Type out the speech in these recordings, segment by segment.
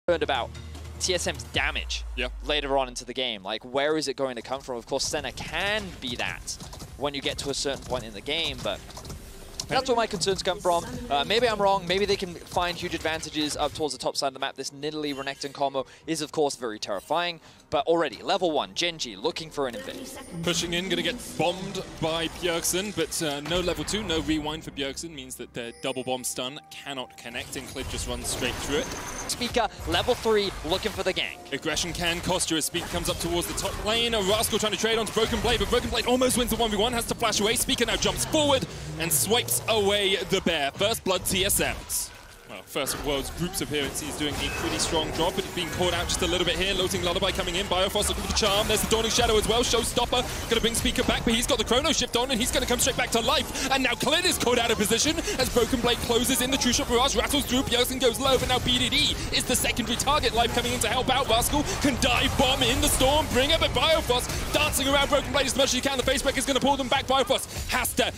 About TSM's damage later on into the game. Like, where is it going to come from? Of course, Senna can be that when you get to a certain point in the game, but that's where my concerns come from. Maybe I'm wrong. Maybe they can find huge advantages up towards the top side of the map. This Nidalee Renekton combo is, of course, very terrifying. But already, level 1, GENG looking for an invade. Pushing in, going to get bombed by Bjergsen, but no level 2, no rewind for Bjergsen. Means that their double bomb stun cannot connect, and Clid just runs straight through it. Spica, level 3, looking for the gank. Aggression can cost you as Spica comes up towards the top lane. A Rascal trying to trade onto Broken Blade, but Broken Blade almost wins the 1v1, has to flash away. Spica now jumps forward and swipes away the bear. First blood TSMs. Well, first World's Groups appearance, he's doing a pretty strong job, but being caught out just a little bit here. Loating Lullaby coming in, Biofrost looking for the charm. There's the Dawning Shadow as well, Showstopper going to bring Spica back, but he's got the Chrono Shift on and he's going to come straight back to life. And now Clid is caught out of position as Broken Blade closes in the True Shot Barrage, rattles through, Bjergsen goes low, but now BDD is the secondary target. Life coming in to help out. Rascal can dive bomb in the Storm bringer, but Biofrost dancing around Broken Blade as much as he can. The Facebreaker is going to pull them back. Biofrost has to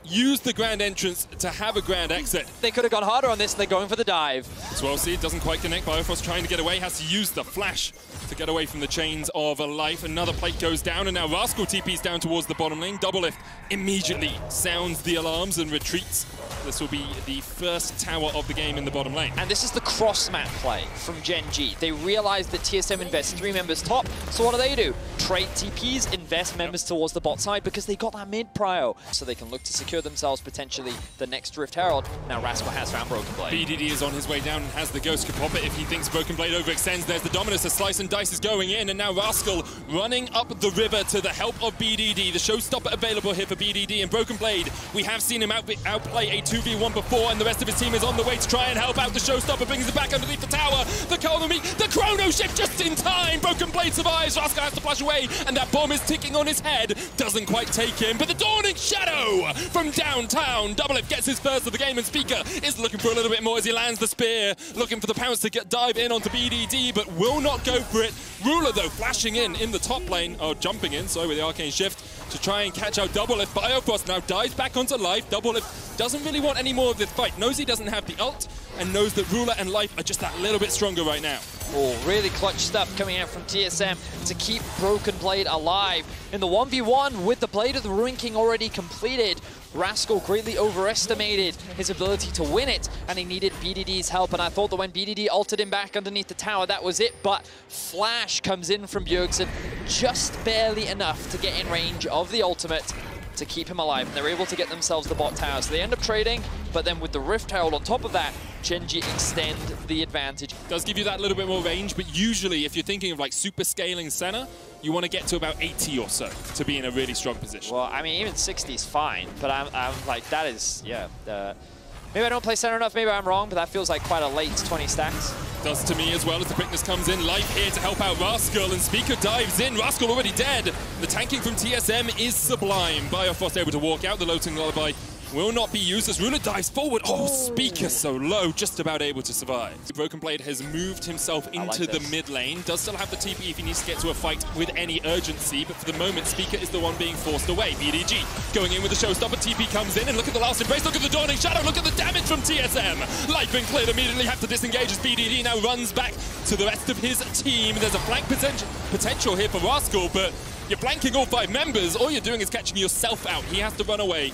use the grand entrance to have a grand exit. They could have gone harder on this, and they're going for the dive. Swell Seed doesn't quite connect. Biofrost trying to get away, has to use the flash to get away from the chains of a life. Another plate goes down, and now Rascal TP's down towards the bottom lane. Double Lift immediately sounds the alarms and retreats. This will be the first tower of the game in the bottom lane. And this is the cross-map play from GENG. They realize that TSM invests 3 members top, so what do? Trade TPs, invest members towards the bot side because they got that mid prio. So they can look to secure themselves potentially the next Rift Herald. Now Rascal has found Broken Blade. BDD is on his way down and has the Ghost, could pop it if he thinks Broken Blade overextends. There's the Dominus, a slice and dice is going in, and now Rascal running up the river to the help of BDD. The showstopper available here for BDD, and Broken Blade, we have seen him outplay a 2v1 before, and the rest of his team is on the way to try and help out. The showstopper brings it back underneath the tower. The Chrono Shift just in time. Broken Blade survives. Rascal has to flash away, and that bomb is ticking on his head. Doesn't quite take him, but the Dawning Shadow from downtown. Double Lift gets his first of the game, and Spica is looking for a little bit more as he lands the spear, looking for the pounce to dive in onto BDD, but will not go for it. Ruler, though, flashing in the top lane, jumping in, sorry, with the Arcane Shift to try and catch out Double Lift. Biofrost now dives back onto life. Double Lift doesn't really want any more of this fight. Knows he doesn't have the ult, and knows that Ruler and Life are just that little bit stronger right now. Oh, really clutch stuff coming out from TSM to keep Broken Blade alive. In the 1v1 with the Blade of the Ruin King already completed, Rascal greatly overestimated his ability to win it, and he needed BDD's help, and I thought that when BDD ulted him back underneath the tower, that was it, but Flash comes in from Bjergsen just barely enough to get in range of the ultimate to keep him alive, and they're able to get themselves the bot tower. So they end up trading, but then with the Rift Herald on top of that, GENG extend the advantage. Does give you that little bit more range, but usually if you're thinking of like super scaling Senna, you want to get to about 80 or so to be in a really strong position. Well, I mean, even 60 is fine, but I'm like, that is, maybe I don't play Senna enough, maybe I'm wrong, but that feels like quite a late 20 stacks. Does to me as well as the quickness comes in. Life here to help out Rascal, and Spica dives in. Rascal already dead. The tanking from TSM is sublime. Biofrost able to walk out. The Loating Lullaby will not be used as Ruler dives forward. Oh, Spica so low, just about able to survive. Broken Blade has moved himself into the mid lane. Does still have the TP if he needs to get to a fight with any urgency, but for the moment, Spica is the one being forced away. BDG going in with the showstopper. TP comes in, and look at the last embrace. Look at the Dawning Shadow. Look at the damage from TSM. Life and Clid immediately have to disengage as BDD now runs back to the rest of his team. There's a flank potential here for Rascal, but you're flanking all 5 members. All you're doing is catching yourself out. He has to run away.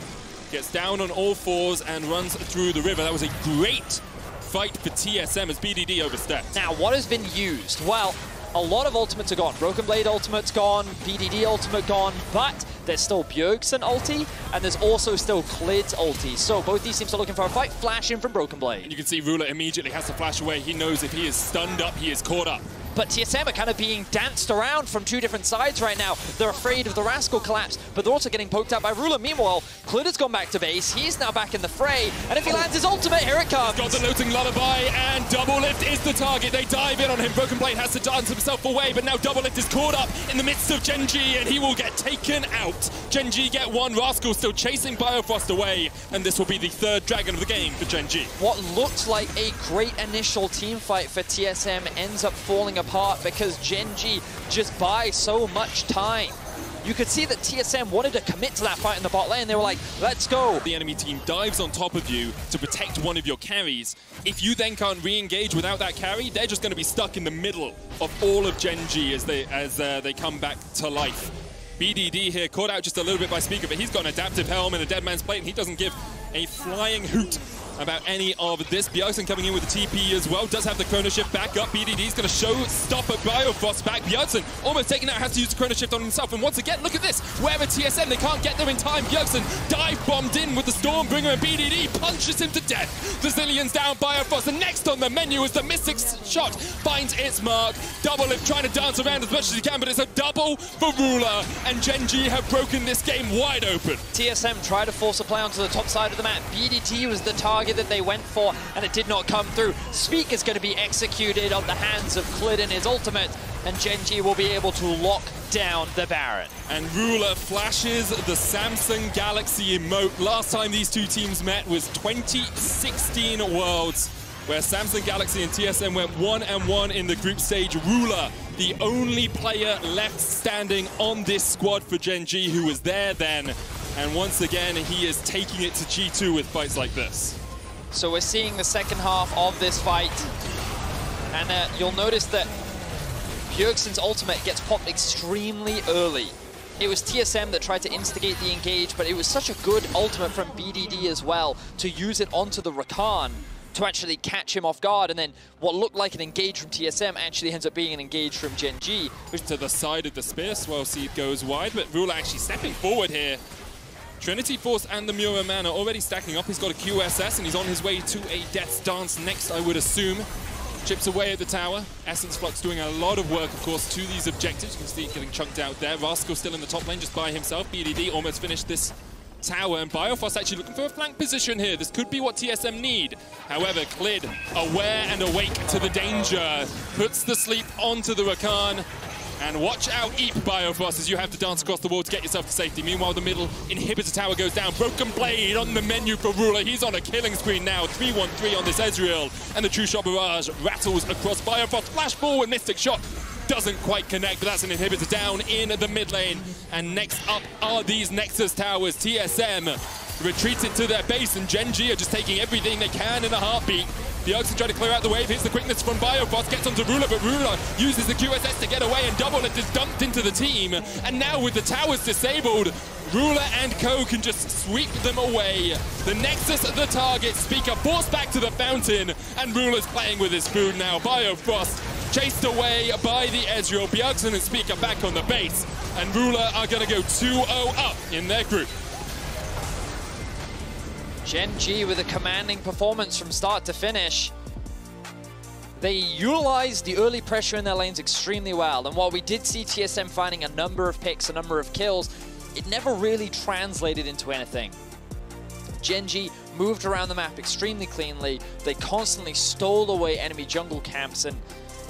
Gets down on all 4s and runs through the river. That was a great fight for TSM as BDD overstepped. Now, what has been used? Well, a lot of ultimates are gone. Broken Blade ultimate's gone, BDD ultimate gone, but there's still Bjergsen ulti, and there's also still Clid's ulti. So both these teams are looking for a fight. Flash in from Broken Blade. And you can see Ruler immediately has to flash away. He knows if he is stunned up, he is caught up. But TSM are kind of being danced around from 2 different sides right now. They're afraid of the Rascal collapse, but they're also getting poked out by Ruler. Meanwhile, Clid has gone back to base. He's now back in the fray, and if he lands his ultimate, here it comes. He's got the Loating Lullaby, and Double Lift is the target. They dive in on him. Broken Blade has to dance himself away, but now Double Lift is caught up in the midst of GENG, and he will get taken out. GENG get 1. Rascal still chasing Biofrost away, and this will be the 3rd dragon of the game for GENG. What looked like a great initial team fight for TSM ends up falling apart because GENG just buy so much time. you could see that TSM wanted to commit to that fight in the bot lane. They were like, let's go. The enemy team dives on top of you to protect one of your carries. If you then can't re-engage without that carry, they're just going to be stuck in the middle of all of GENG as they come back to life. BDD here caught out just a little bit by Speaker, but he's got an adaptive helm and a dead man's plate, and he doesn't give a flying hoot about any of this. Bjergsen coming in with the TP as well, does have the Chrono Shift back up. BDD's going to show stop at Biofrost back. Bjergsen almost taking out, has to use the Chrono Shift on himself. And once again, look at this. Wherever TSM, they can't get there in time. Bjergsen dive bombed in with the Stormbringer, and BDD punches him to death. The Zillion's down, Biofrost. And next on the menu is the Mystic shot. Finds its mark. Doublelift trying to dance around as much as he can, but it's a double for Ruler. And GENG have broken this game wide open. TSM tried to force a play onto the top side of the map. BDT was the target that they went for, and it did not come through. Speak is going to be executed on the hands of Klid in his ultimate, and GENG will be able to lock down the Baron. And Ruler flashes the Samsung Galaxy emote. Last time these two teams met was 2016 Worlds, where Samsung Galaxy and TSM went 1-1 in the group stage. Ruler, the only player left standing on this squad for GENG who was there then. And once again, he is taking it to G2 with fights like this. So we're seeing the second half of this fight, and you'll notice that Bjergsen's ultimate gets popped extremely early. It was TSM that tried to instigate the engage, but it was such a good ultimate from BDD as well to use it onto the Rakan to actually catch him off guard, and then what looked like an engage from TSM actually ends up being an engage from GENG. To the side of the spear, Swell Seed goes wide, but Ruler actually stepping forward here. Trinity Force and the Mura Man are already stacking up. He's got a QSS and he's on his way to a Death's Dance next, I would assume. Chips away at the tower. Essence Flux doing a lot of work, of course, to these objectives. You can see it getting chunked out there. Rascal still in the top lane just by himself. BDD almost finished this tower, and Biofrost actually looking for a flank position here. This could be what TSM need. However, Klid, aware and awake to the danger, puts the sleep onto the Rakan. And watch out, Eep, Biofrost, as you have to dance across the wall to get yourself to safety. Meanwhile, the middle inhibitor tower goes down. Broken Blade on the menu for Ruler. He's on a killing screen now. 3-1-3 on this Ezreal. And the True Shot Barrage rattles across Biofrost. Flash forward, Mystic Shot. Doesn't quite connect, but that's an inhibitor down in the mid lane. And next up are these Nexus towers. TSM retreated to their base, and GENG are just taking everything they can in a heartbeat. Bjergsen trying to clear out the wave, hits the quickness from Biofrost, gets onto Ruler, but Ruler uses the QSS to get away, and Doublelift is dumped into the team. And now with the towers disabled, Ruler and co can just sweep them away. The Nexus, the target, Speaker forced back to the fountain, and Ruler's playing with his food now. Biofrost chased away by the Ezreal. Bjergsen and Speaker back on the base, and Ruler are going to go 2-0 up in their group. GENG with a commanding performance from start to finish. They utilized the early pressure in their lanes extremely well, and while we did see TSM finding a number of picks, a number of kills, it never really translated into anything. GENG moved around the map extremely cleanly. They constantly stole away enemy jungle camps, and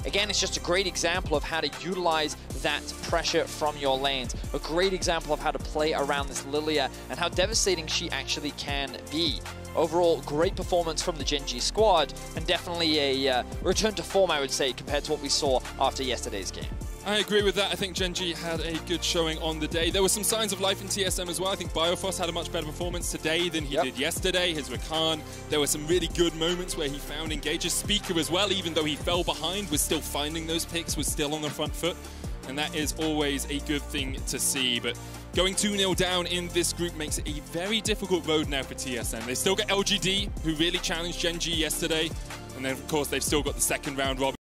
again, it's just a great example of how to utilize that pressure from your lanes. A great example of how to play around this Lilia and how devastating she actually can be. Overall, great performance from the GENG squad, and definitely a return to form, I would say, compared to what we saw after yesterday's game. I agree with that. I think GENG had a good showing on the day. There were some signs of life in TSM as well. I think Biofrost had a much better performance today than he did yesterday. His Rakan, there were some really good moments where he found engages. Speaker as well, even though he fell behind, was still finding those picks, was still on the front foot. And that is always a good thing to see. But going 2-0 down in this group makes it a very difficult road now for TSM. They still got LGD, who really challenged GENG yesterday. And then, of course, they've still got the second round robin.